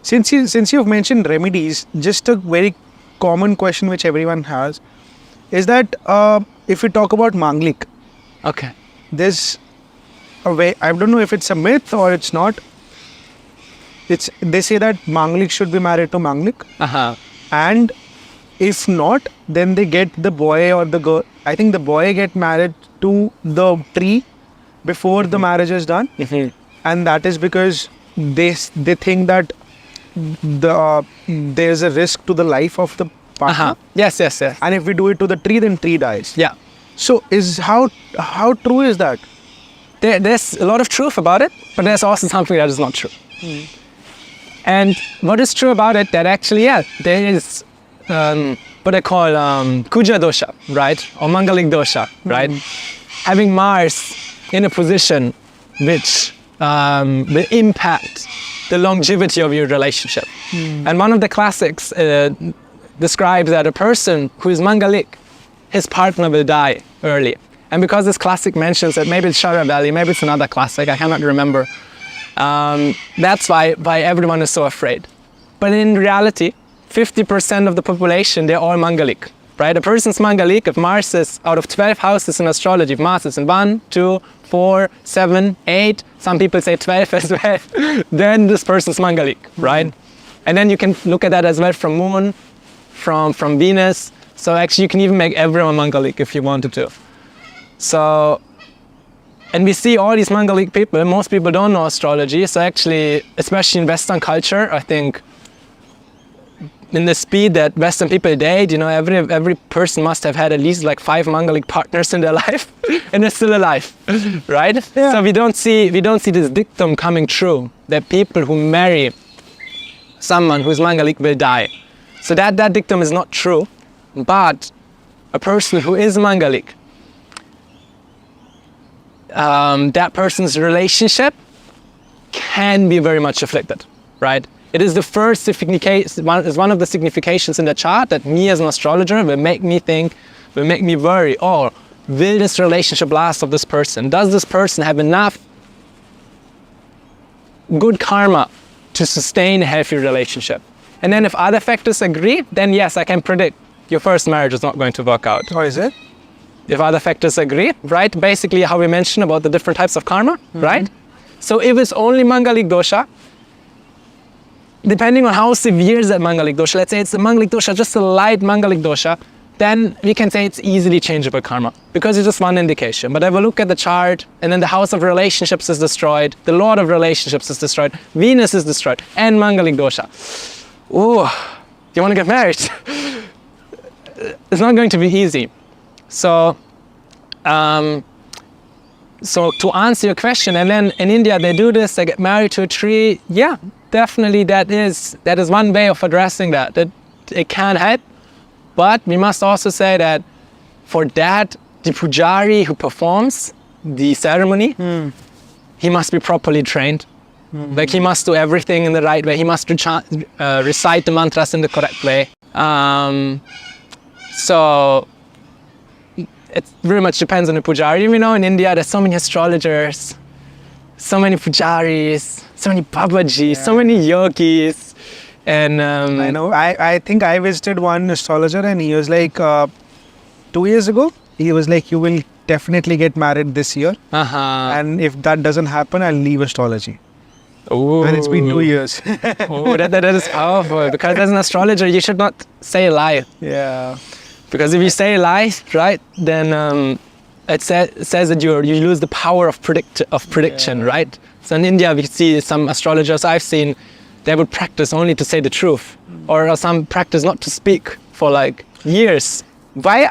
Since you've mentioned remedies, just a very common question which everyone has is that if we talk about Mangalik, Okay. there's a way, I don't know if it's a myth or it's not. They say that Mangalik should be married to Mangalik, and if not, then they get the boy or the girl. I think the boy get married to the tree before the marriage is done, and that is because they think that there's a risk to the life of the partner. Yes. And if we do it to the tree, then tree dies. Yeah. So how true is that? There's a lot of truth about it, but there's also something that is not true. And what is true about it, that actually, there is what I call Kuja dosha, right? Or Mangalik dosha, right? Having Mars in a position which will impact the longevity of your relationship. And one of the classics describes that a person who is Mangalik, his partner will die early. And because this classic mentions that maybe it's Shara Valley, maybe it's another classic, I cannot remember. That's why everyone is so afraid. But in reality, 50% of the population, they're all Mangalik, right? A person's Mangalik, if Mars is out of 12 houses in astrology, if Mars is in 1, 2, 4, 7, 8, some people say 12 as well, then this person's Mangalik, right? And then you can look at that as well from Moon, from Venus. So actually you can even make everyone Mangalik if you wanted to. So, and we see all these Mangalik people, most people don't know astrology, so actually, especially in Western culture, I think in the speed that Western people date, every person must have had at least like 5 Mangalik partners in their life, and they're still alive, right? Yeah. So we don't see this dictum coming true, that people who marry someone who's Mangalik will die. So that dictum is not true, but a person who is Mangalik, that person's relationship can be very much afflicted, right? It is the first signification, is one of the significations in the chart that me as an astrologer will make me think, will make me worry, will this relationship last of this person? Does this person have enough good karma to sustain a healthy relationship? And then if other factors agree, then yes, I can predict your first marriage is not going to work out. Or is it? If other factors agree, right? Basically how we mentioned about the different types of karma, right? So if it's only Mangalik dosha, depending on how severe is that Mangalik dosha, let's say it's a Mangalik dosha, just a light Mangalik dosha, then we can say it's easily changeable karma, because it's just one indication. But if we look at the chart, and then the house of relationships is destroyed, the lord of relationships is destroyed, Venus is destroyed, and Mangalik dosha. Oh, you want to get married? It's not going to be easy. So to answer your question, and then in India they do this, they get married to a tree. Yeah, definitely that is one way of addressing that it can help. But we must also say that for that, the pujari who performs the ceremony, he must be properly trained. Like he must do everything in the right way. He must recite the mantras in the correct way. So it very much depends on the pujari. In India there's so many astrologers, so many pujaris, so many babajis, so many yogis. And I know. I think I visited one astrologer, and he was like, 2 years ago, he was like, you will definitely get married this year. And if that doesn't happen, I'll leave astrology. Ooh. And it's been 2 years. Oh, that is powerful. Because as an astrologer, you should not say a lie. Yeah. Because if you say a lie, right, then it says that you lose the power of prediction, right? So in India, we see some astrologers I've seen, they would practice only to say the truth, or some practice not to speak for like years. Why